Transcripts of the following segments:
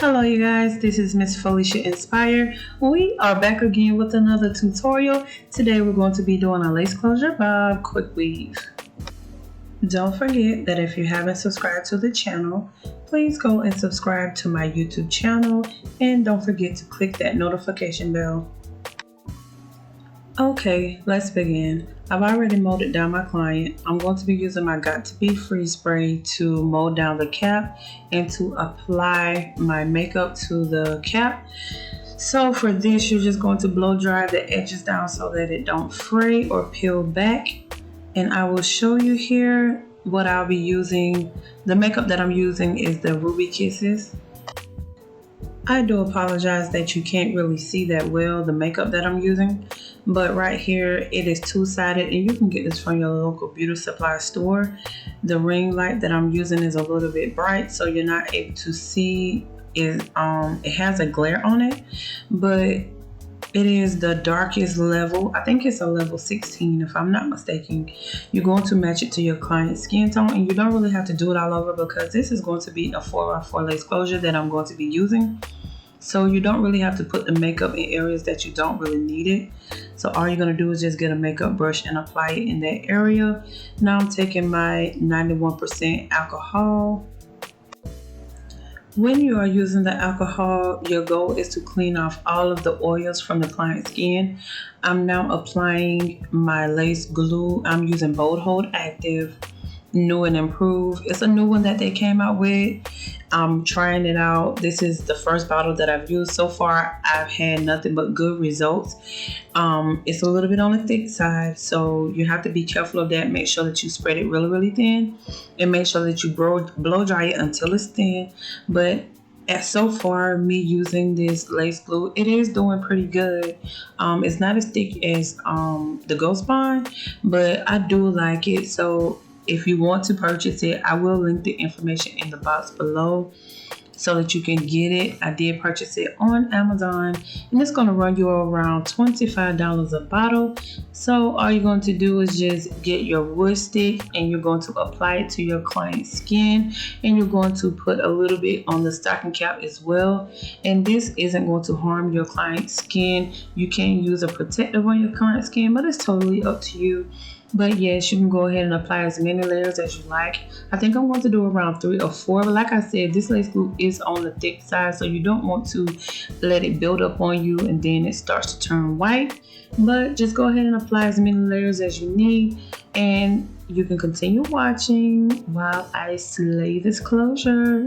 Hello you guys, this is Miss Felicia Inspire. We are back again with another tutorial. Today we're going to be doing a lace closure bob quick weave. Don't forget that if you haven't subscribed to the channel, please go and subscribe to my YouTube channel and don't forget to click that notification bell. Okay, let's begin. I've already molded down my client. I'm going to be using my Got To Be Freeze spray to mold down the cap and to apply my makeup to the cap. So for this, you're just going to blow dry the edges down so that it don't fray or peel back. And I will show you here what I'll be using. The makeup that I'm using is the Ruby Kisses. I do apologize that you can't really see that well, the makeup that I'm using, but right here it is two-sided and you can get this from your local beauty supply store. The ring light that I'm using is a little bit bright, so you're not able to see it. It has a glare on it, but it is the darkest level. I think it's a level 16 if I'm not mistaken. You're going to match it to your client's skin tone and you don't really have to do it all over because this is going to be a 4x4 lace closure that I'm going to be using. So you don't really have to put the makeup in areas that you don't really need it. So all you're going to do is just get a makeup brush and apply it in that area. Now I'm taking my 91% alcohol. When you are using the alcohol, your goal is to clean off all of the oils from the client's skin. I'm now applying my lace glue. I'm using Bold Hold Active, new and improved. It's a new one that they came out with. I'm trying it out. This is the first bottle that I've used. So far, I've had nothing but good results. It's a little bit on the thick side, so you have to be careful of that. Make sure that you spread it really, really thin and make sure that you blow dry it until it's thin. But so far, me using this lace glue, it is doing pretty good. It's not as thick as the Ghost Bond, but I do like it. So if you want to purchase it, I will link the information in the box below so that you can get it. I did purchase it on Amazon and it's going to run you around $25 a bottle. So all you're going to do is just get your wood stick and you're going to apply it to your client's skin and you're going to put a little bit on the stocking cap as well. And this isn't going to harm your client's skin. You can use a protective on your client's skin, but it's totally up to you. But yes, you can go ahead and apply as many layers as you like. I think I'm going to do around 3 or 4. But like I said, this lace glue is on the thick side, so you don't want to let it build up on you and then it starts to turn white. But just go ahead and apply as many layers as you need. And you can continue watching while I slay this closure.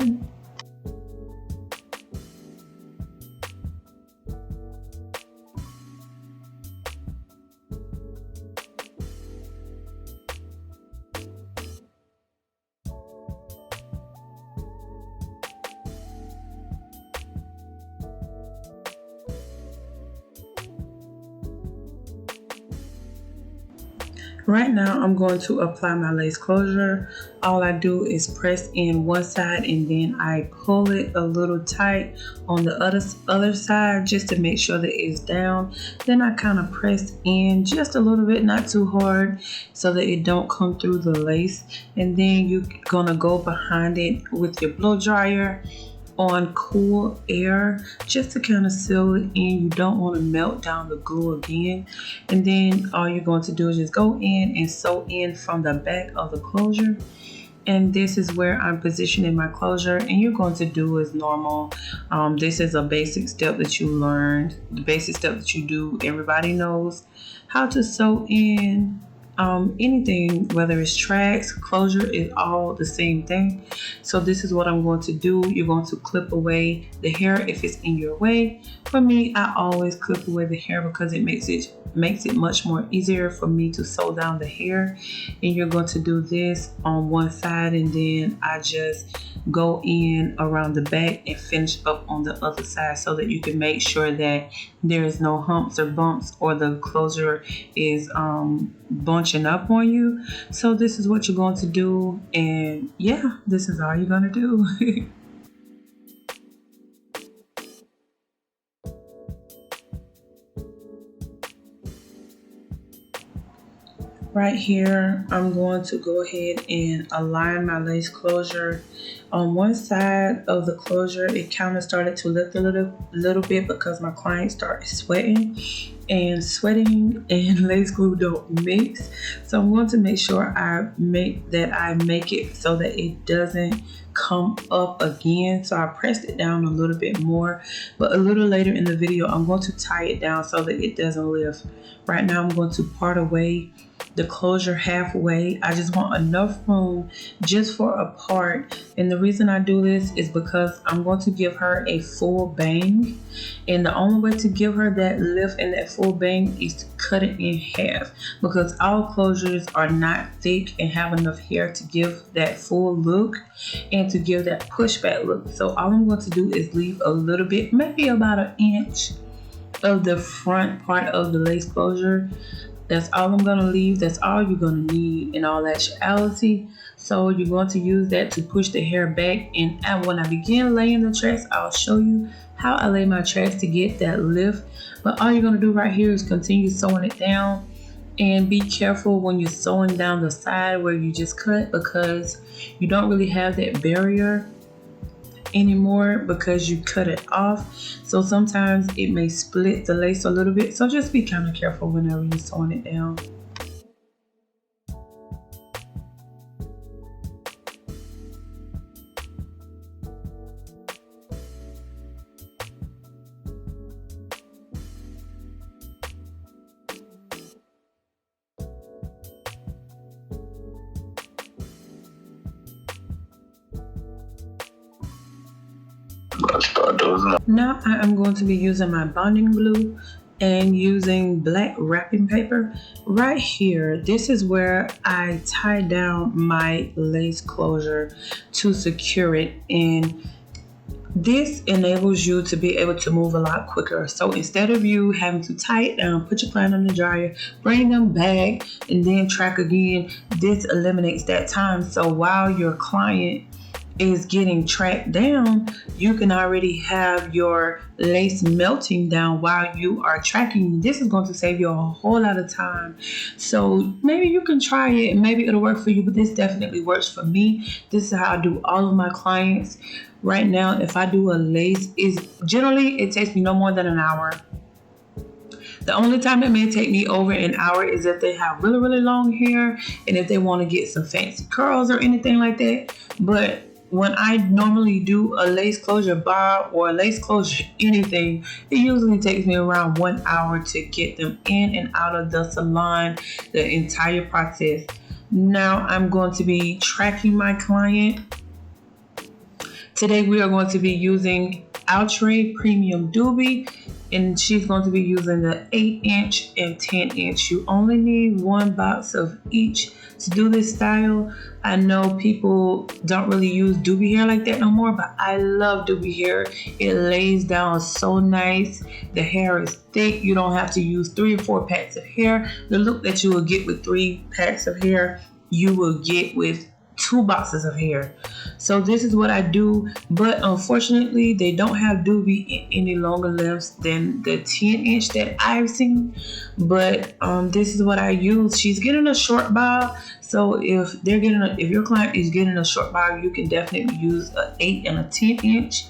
Right now, I'm going to apply my lace closure. All I do is press in one side and then I pull it a little tight on the other side just to make sure that it's down. Then I kind of press in just a little bit, not too hard, so that it don't come through the lace. And then you're gonna go behind it with your blow dryer on cool air just to kind of seal it in. You don't want to melt down the glue again. And then all you're going to do is just go in and sew in from the back of the closure. And this is where I'm positioning my closure, and you're going to do as normal. This is a basic step that you learned, the basic step that you do. Everybody knows how to sew in anything, whether it's tracks, closure, is all the same thing. So this is what I'm going to do. You're going to clip away the hair if it's in your way. For me, I always clip away the hair because it makes it much more easier for me to sew down the hair. And you're going to do this on one side and then I just go in around the back and finish up on the other side so that you can make sure that there is no humps or bumps or the closure is bunching up on you. So this is what you're going to do, and yeah, this is all you're going to do. Right here, I'm going to go ahead and align my lace closure On one side of the closure, it kind of started to lift a little bit because my client started sweating, and sweating and lace glue don't mix. So I'm going to make sure I make it so that it doesn't come up again. So I pressed it down a little bit more, but a little later in the video I'm going to tie it down so that it doesn't lift. Right now I'm going to part away the closure halfway. I just want enough room just for a part, and the reason I do this is because I'm going to give her a full bang, and the only way to give her that lift and that full bang is to cut it in half, because all closures are not thick and have enough hair to give that full look and to give that pushback look. So all I'm going to do is leave a little bit, maybe about an inch of the front part of the lace closure. That's all I'm going to leave. That's all you're going to need in all actuality. So you're going to use that to push the hair back. And when I begin laying the tracks, I'll show you how I lay my tracks to get that lift. But all you're going to do right here is continue sewing it down. And be careful when you're sewing down the side where you just cut, because you don't really have that barrier anymore because you cut it off. So sometimes it may split the lace a little bit. So just be kind of careful whenever you're sewing it down. Now I am going to be using my bonding glue and using black wrapping paper. Right here, this is where I tie down my lace closure to secure it, and this enables you to be able to move a lot quicker. So instead of you having to tie it down, put your client in the dryer, bring them back, and then track again, this eliminates that time. So while your client is getting tracked down, you can already have your lace melting down while you are tracking. This is going to save you a whole lot of time. So maybe you can try it and maybe it'll work for you, but this definitely works for me. This is how I do all of my clients. Right now, if I do a lace, generally it takes me no more than an hour. The only time it may take me over an hour is if they have really, really long hair and if they want to get some fancy curls or anything like that. But when I normally do a lace closure bar or a lace closure anything, it usually takes me around 1 hour to get them in and out of the salon, the entire process. Now I'm going to be tracking my client. Today we are going to be using Outre Premium Doobie, and she's going to be using the 8-inch and 10-inch. You only need one box of each to do this style. I know people don't really use doobie hair like that no more, but I love doobie hair. It lays down so nice. The hair is thick. You don't have to use 3 or 4 packs of hair. The look that you will get with 3 packs of hair, you will get with 2 boxes of hair. So this is what I do, but unfortunately they don't have doobie in any longer lengths than the 10-inch that I've seen. But this is what I use. She's getting a short bob, so if your client is getting a short bob, you can definitely use an 8 and a 10-inch.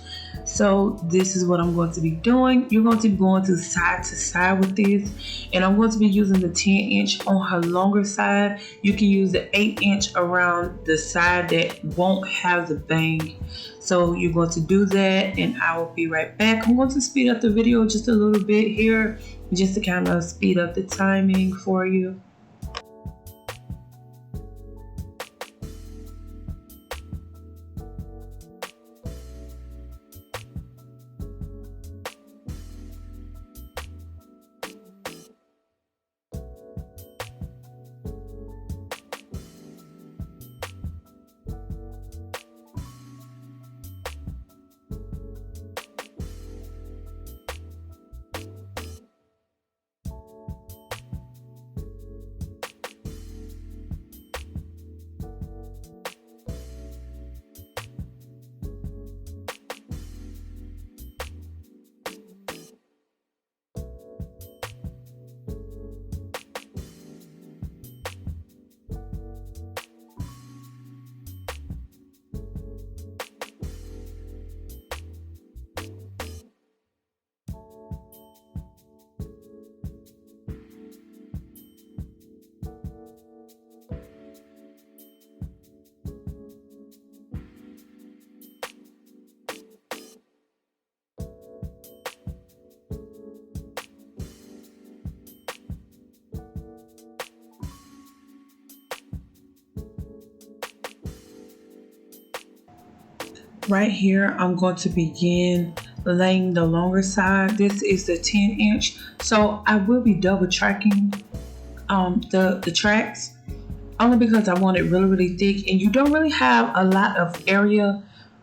So this is what I'm going to be doing. You're going to be going to side with this, and I'm going to be using the 10-inch on her longer side. You can use the 8-inch around the side that won't have the bang. So you're going to do that, and I will be right back. I'm going to speed up the video just a little bit here, just to kind of speed up the timing for you. Right here, I'm going to begin laying the longer side. This is the 10-inch, so I will be double tracking the tracks, only because I want it really, really thick, and you don't really have a lot of area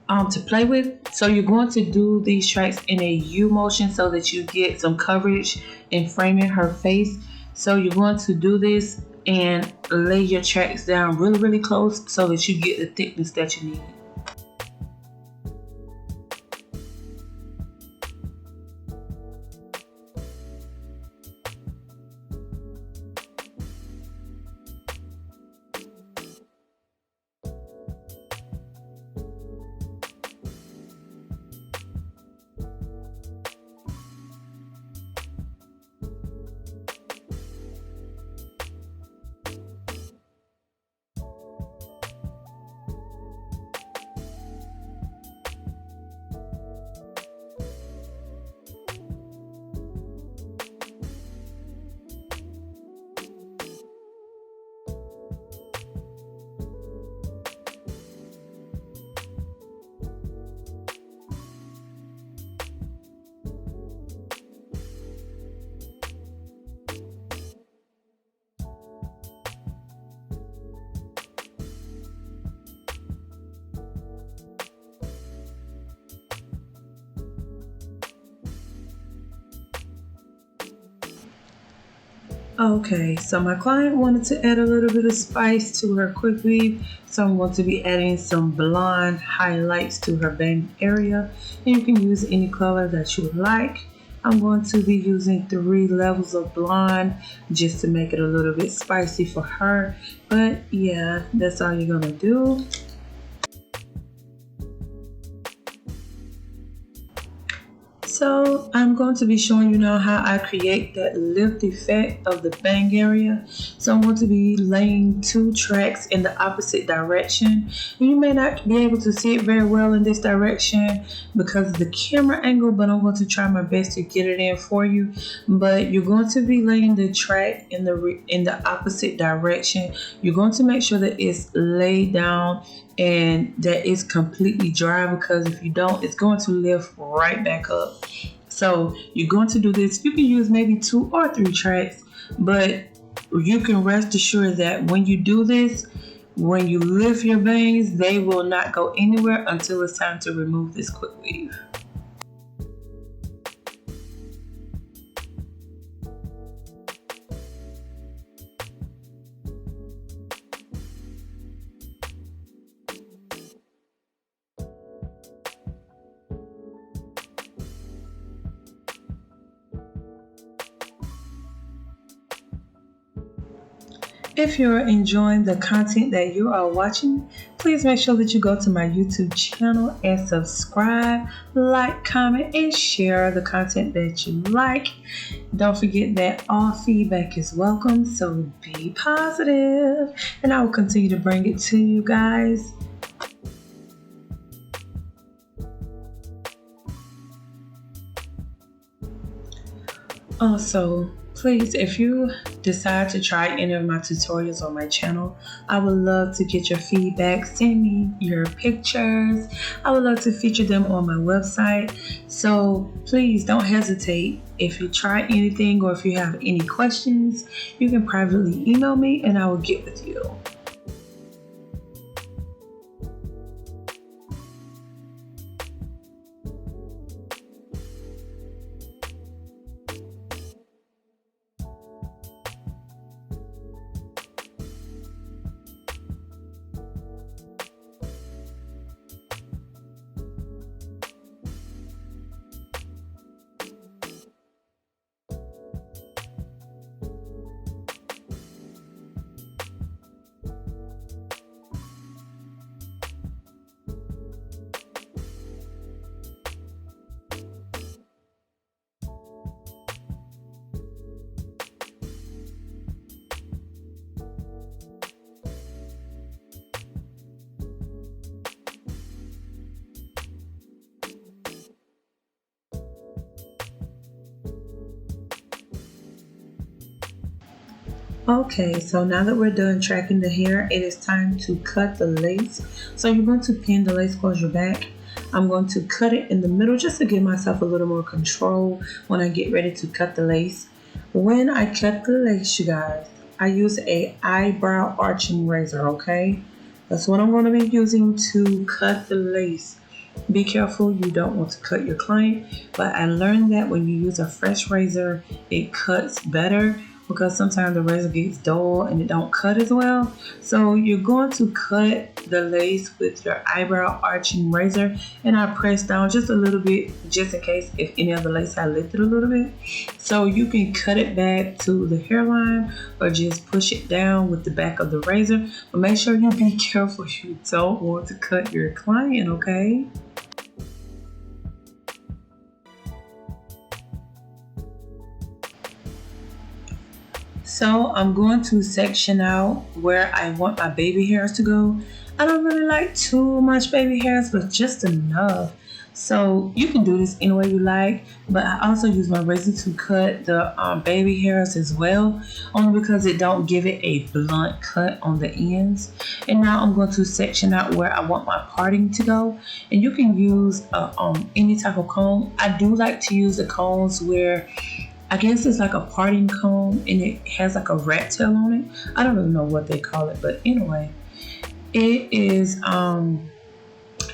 to play with. So you're going to do these tracks in a U motion so that you get some coverage in framing her face. So you're going to do this and lay your tracks down really, really close so that you get the thickness that you need. Okay, so my client wanted to add a little bit of spice to her quick weave, so I'm going to be adding some blonde highlights to her bang area. And you can use any color that you would like. I'm going to be using 3 levels of blonde just to make it a little bit spicy for her. But yeah, that's all you're gonna do. So I'm going to be showing you now how I create that lift effect of the bang area. So I'm going to be laying 2 tracks in the opposite direction. You may not be able to see it very well in this direction because of the camera angle, but I'm going to try my best to get it in for you. But you're going to be laying the track in the opposite direction. You're going to make sure that it's laid down and that it's completely dry, because if you don't, it's going to lift right back up. So you're going to do this. You can use maybe 2 or 3 tracks, but you can rest assured that when you do this, when you lift your bangs, they will not go anywhere until it's time to remove this quick weave. If you're enjoying the content that you are watching, please make sure that you go to my YouTube channel and subscribe, like, comment, and share the content that you like. Don't forget that all feedback is welcome, so be positive, and I will continue to bring it to you guys. Also, please, if you decide to try any of my tutorials on my channel, I would love to get your feedback. Send me your pictures. I would love to feature them on my website. So please don't hesitate. If you try anything or if you have any questions, you can privately email me and I will get with you. Okay, so now that we're done tracking the hair, it is time to cut the lace. So you're going to pin the lace across your back. I'm going to cut it in the middle just to give myself a little more control when I get ready to cut the lace. When I cut the lace, you guys, I use a eyebrow arching razor, okay? That's what I'm going to be using to cut the lace. Be careful, you don't want to cut your client, but I learned that when you use a fresh razor, it cuts better because sometimes the razor gets dull and it don't cut as well. So you're going to cut the lace with your eyebrow arching razor, and I press down just a little bit just in case if any of the lace I lifted a little bit. So you can cut it back to the hairline or just push it down with the back of the razor, but make sure you be careful. You don't want to cut your client, okay? So I'm going to section out where I want my baby hairs to go. I don't really like too much baby hairs, but just enough. So you can do this any way you like, but I also use my razor to cut the baby hairs as well, only because it don't give it a blunt cut on the ends. And now I'm going to section out where I want my parting to go. And you can use any type of comb. I do like to use the combs where I guess it's like a parting comb and it has like a rat tail on it. I don't really know what they call it, but anyway, it is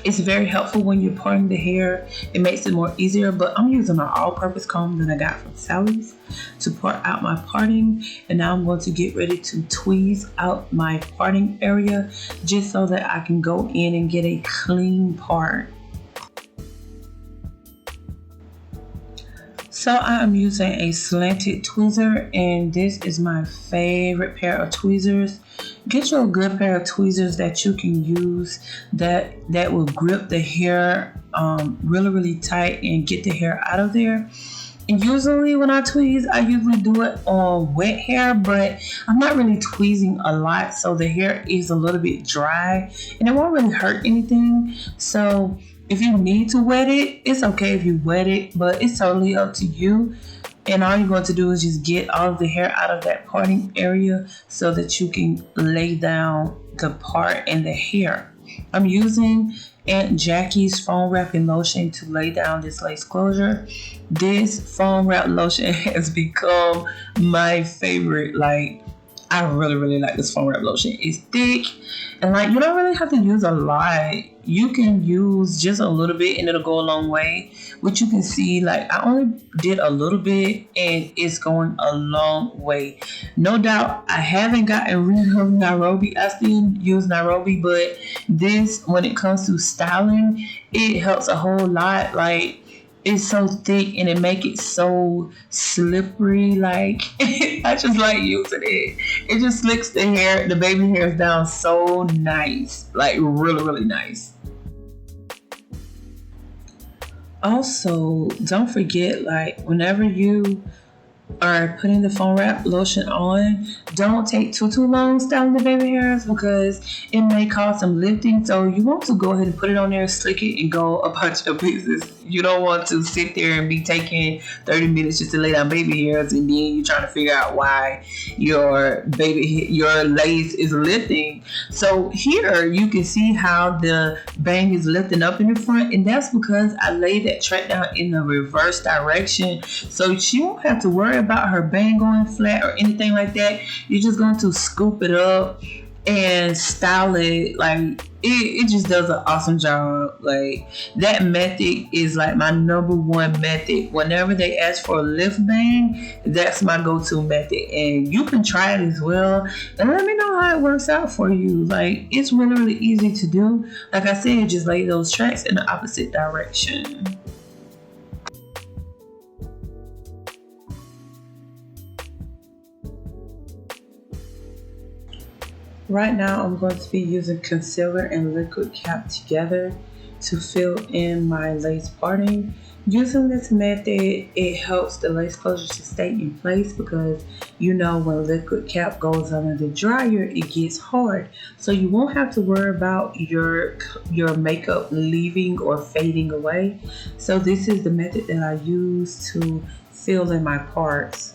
it's very helpful when you're parting the hair. It makes it more easier, but I'm using an all-purpose comb that I got from Sally's to part out my parting. And now I'm going to get ready to tweeze out my parting area just so that I can go in and get a clean part. So I am using a slanted tweezer, and this is my favorite pair of tweezers. Get you a good pair of tweezers that you can use that will grip the hair really tight and get the hair out of there. And usually when I tweeze, I usually do it on wet hair, but I'm not really tweezing a lot, so the hair is a little bit dry and it won't really hurt anything. So if you need to wet it, it's okay if you wet it, but it's totally up to you. And all you're going to do is just get all of the hair out of that parting area so that you can lay down the part and the hair. I'm using Aunt Jackie's foam wrapping lotion to lay down this lace closure. This foam wrap lotion has become my favorite. Like, I really like this foam wrap lotion. It's thick and like you don't really have to use a lot. You can use just a little bit and it'll go a long way. Which you can see, like I only did a little bit and it's going a long way. No doubt I haven't gotten rid of Nairobi. I still use Nairobi, but this, when it comes to styling, it helps a whole lot. Like, it's so thick and it make it so slippery. Like I just like using it. It just slicks the hair, the baby hairs down so nice. Like really nice. Also, don't forget, like whenever you are putting the foam wrap lotion on, don't take too long styling the baby hairs because it may cause some lifting. So you want to go ahead and put it on there, slick it, and go a bunch of pieces. You don't want to sit there and be taking 30 minutes just to lay down baby hairs, and then you're trying to figure out why your lace is lifting. So here you can see how the bang is lifting up in the front, and that's because I laid that track down in the reverse direction. So she won't have to worry about her bang going flat or anything like that. You're just going to scoop it up and style it. Like it just does an awesome job. Like that method is like my number one method. Whenever they ask for a lift bang, that's my go-to method, and you can try it as well and let me know how it works out for you. Like it's really easy to do. Like I said, just lay those tracks in the opposite direction. Right now, I'm going to be using concealer and liquid cap together to fill in my lace parting. Using this method, it helps the lace closure to stay in place because you know when liquid cap goes under the dryer, it gets hard. So you won't have to worry about your makeup leaving or fading away. So this is the method that I use to fill in my parts.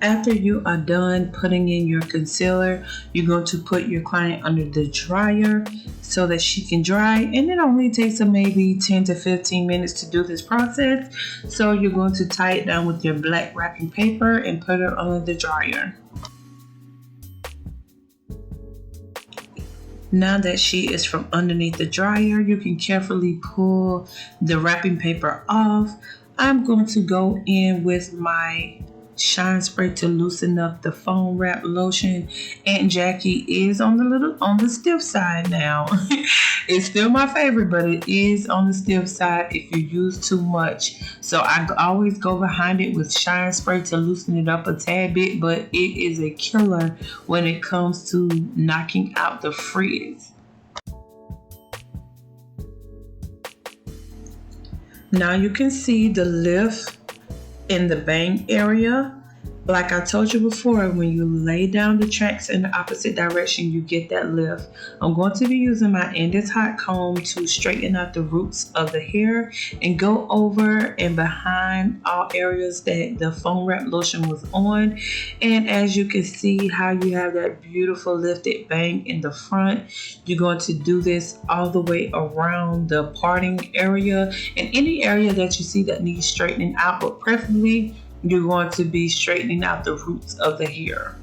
After you are done putting in your concealer, you're going to put your client under the dryer so that she can dry, and it only takes maybe 10 to 15 minutes to do this process. So you're going to tie it down with your black wrapping paper and put it under the dryer. Now that she is from underneath the dryer, you can carefully pull the wrapping paper off. I'm going to go in with my shine spray to loosen up the foam wrap lotion. Aunt Jackie is on the stiff side now. It's still my favorite, but it is on the stiff side if you use too much. So I always go behind it with shine spray to loosen it up a tad bit, but it is a killer when it comes to knocking out the frizz. Now you can see the lift in the bang area. Like I told you before, when you lay down the tracks in the opposite direction, you get that lift. I'm going to be using my Andes hot comb to straighten out the roots of the hair and go over and behind all areas that the foam wrap lotion was on. And as you can see how you have that beautiful lifted bang in the front, you're going to do this all the way around the parting area and any area that you see that needs straightening out, but preferably you're going to be straightening out the roots of the hair.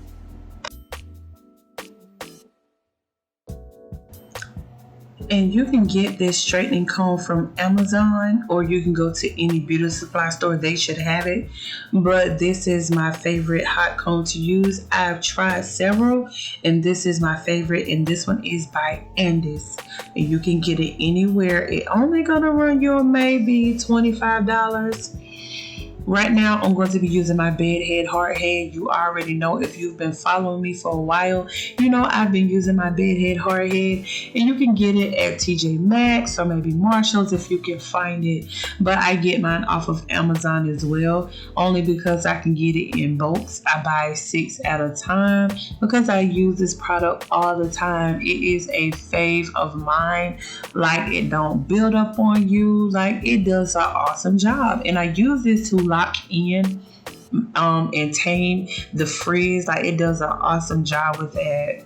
And you can get this straightening comb from Amazon, or you can go to any beauty supply store. They should have it. But this is my favorite hot comb to use. I've tried several, and this is my favorite. And this one is by Andes. And you can get it anywhere. It only gonna run you maybe $25. Right now, I'm going to be using my bed head, hard head. You already know, if you've been following me for a while, you know I've been using my bed head, hard head. And you can get it at TJ Maxx or maybe Marshall's if you can find it. But I get mine off of Amazon as well, only because I can get it in bulks. I buy 6 at a time because I use this product all the time. It is a fave of mine. Like, it don't build up on you. Like, it does an awesome job. And I use this to lock in and tame the frizz. Like, it does an awesome job with that.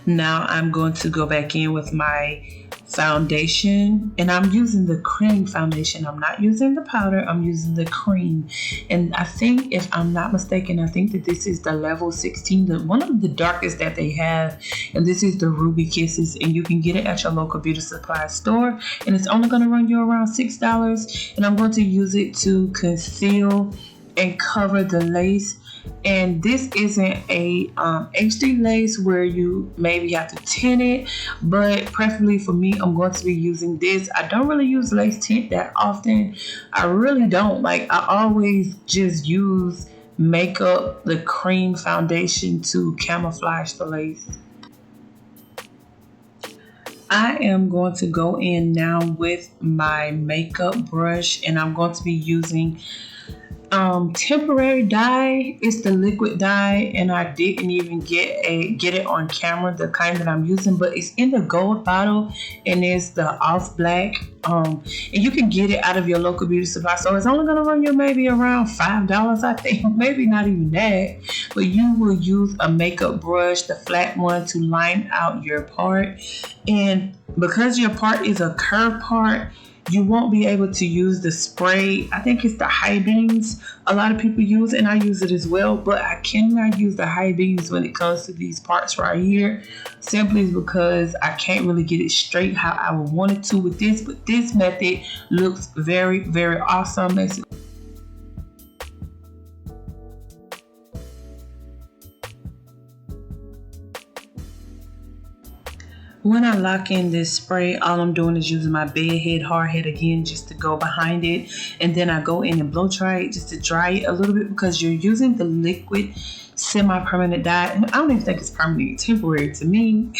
Now I'm going to go back in with my foundation, and I'm using the cream foundation. I'm not using the powder, I'm using the cream. And I think, if I'm not mistaken, I think that this is the level 16, one of the darkest that they have. And this is the Ruby Kisses, and you can get it at your local beauty supply store, and it's only going to run you around $6. And I'm going to use it to conceal and cover the lace. And this isn't a HD lace where you maybe have to tint it, but preferably for me, I'm going to be using this. I don't really use lace tint that often. I really don't. Like, I always just use makeup, the cream foundation, to camouflage the lace. I am going to go in now with my makeup brush, and I'm going to be using temporary dye. It's the liquid dye, and I didn't even get it on camera, the kind that I'm using, but it's in the gold bottle, and it's the off black. And you can get it out of your local beauty supply, so it's only gonna run you maybe around $5, I think, maybe not even that. But you will use a makeup brush, the flat one, to line out your part. And because your part is a curved part, you won't be able to use the spray. I think it's the high beams a lot of people use, and I use it as well, but I cannot use the high beams when it comes to these parts right here, simply because I can't really get it straight how I would want it to with this. But this method looks very, very awesome. When I lock in this spray, all I'm doing is using my bed head, hard head again, just to go behind it. And then I go in and blow dry it just to dry it a little bit, because you're using the liquid semi-permanent dye. And I don't even think it's permanent, it's temporary to me.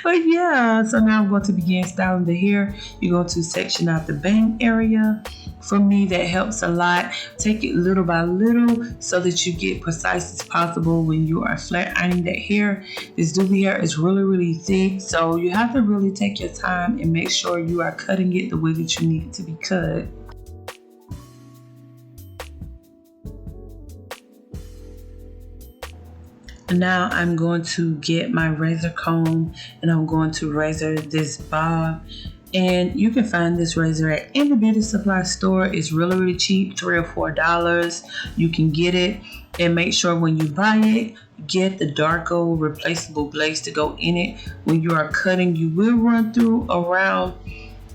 But yeah, so now I'm going to begin styling the hair. You're going to section out the bang area. For me, that helps a lot. Take it little by little so that you get precise as possible when you are flat ironing that hair. This doobie hair is really, really thick, so you have to really take your time and make sure you are cutting it the way that you need it to be cut. Now I'm going to get my razor comb and I'm going to razor this bob. And you can find this razor at any beauty supply store. It's really cheap, $3 or $4. You can get it, and make sure when you buy it, get the Darko replaceable blades to go in it. When you are cutting, you will run through around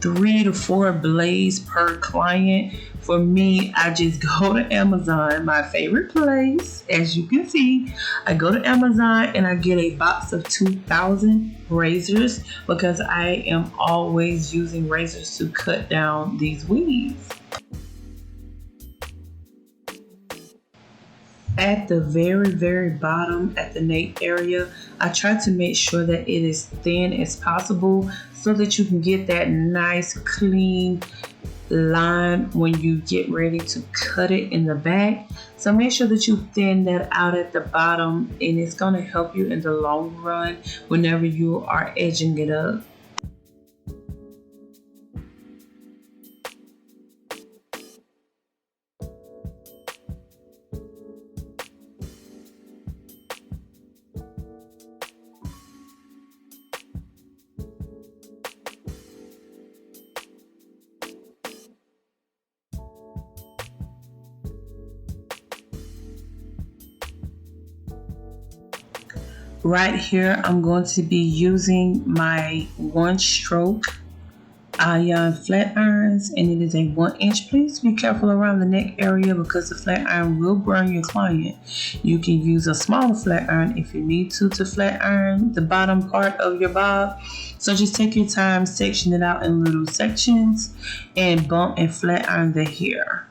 3 to 4 blades per client. For me, I just go to Amazon, my favorite place. As you can see, I go to Amazon and I get a box of 2,000 razors because I am always using razors to cut down these weaves. At the very bottom, at the nape area, I try to make sure that it is thin as possible so that you can get that nice clean line when you get ready to cut it in the back. So make sure that you thin that out at the bottom, and it's going to help you in the long run whenever you are edging it up. Right here, I'm going to be using my 1-stroke iron flat irons, and it is a 1-inch. Please be careful around the neck area because the flat iron will burn your client. You can use a smaller flat iron if you need to flat iron the bottom part of your bob. So just take your time, section it out in little sections, and bump and flat iron the hair.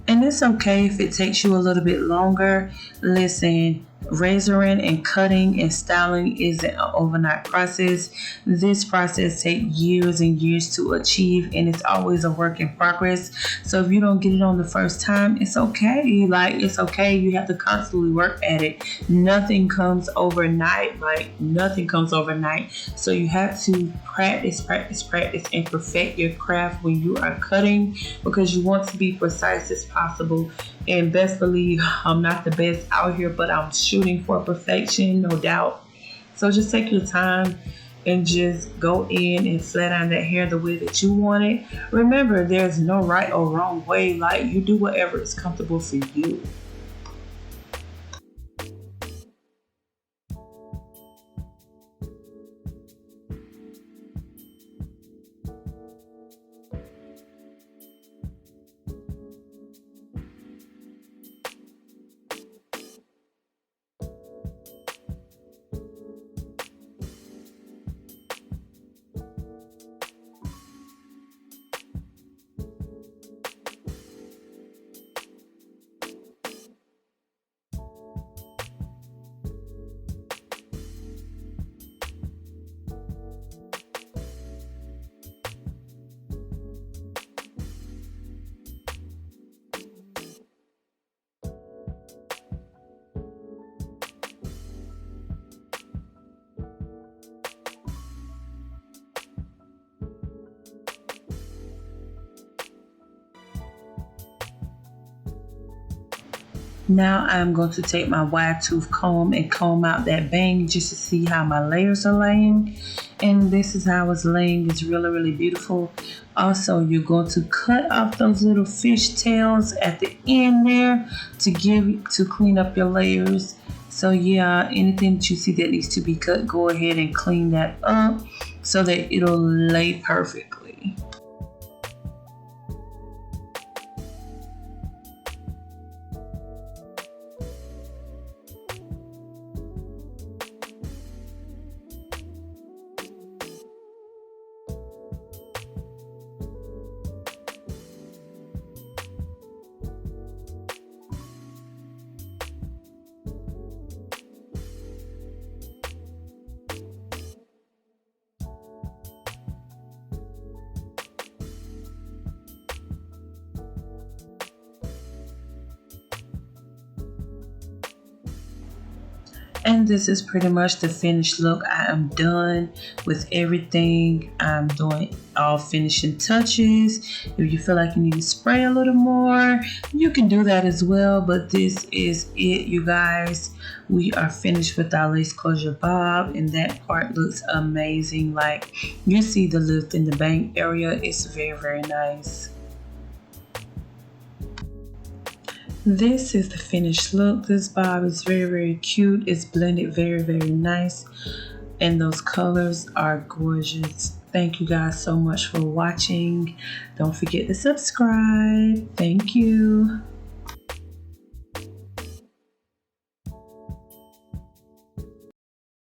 And it's okay if it takes you a little bit longer. Listen, razoring and cutting and styling isn't an overnight process. This process takes years and years to achieve, and it's always a work in progress. So if you don't get it on the first time, it's okay. It's okay. You have to constantly work at it. Nothing comes overnight. Nothing comes overnight. So you have to practice, and perfect your craft when you are cutting, because you want to be precise as possible. And best believe I'm not the best out here, but I'm shooting for perfection, no doubt. So just take your time and just go in and flat iron that hair the way that you want it. Remember, there's no right or wrong way. You do whatever is comfortable for you. Now I'm going to take my wide tooth comb and comb out that bang just to see how my layers are laying. And this is how it's laying. It's really beautiful. Also, you're going to cut off those little fish tails at the end there to clean up your layers. So yeah, anything that you see that needs to be cut, go ahead and clean that up so that it'll lay perfectly. And this is pretty much the finished look. I am done with everything. I'm doing all finishing touches. If you feel like you need to spray a little more, you can do that as well. But this is it, you guys. We are finished with our lace closure bob, and that part looks amazing. Like, you see the lift in the bang area. It's very, very nice. This is the finished look. This bob is very, very cute. It's blended very, very nice. And those colors are gorgeous. Thank you guys so much for watching. Don't forget to subscribe. Thank you.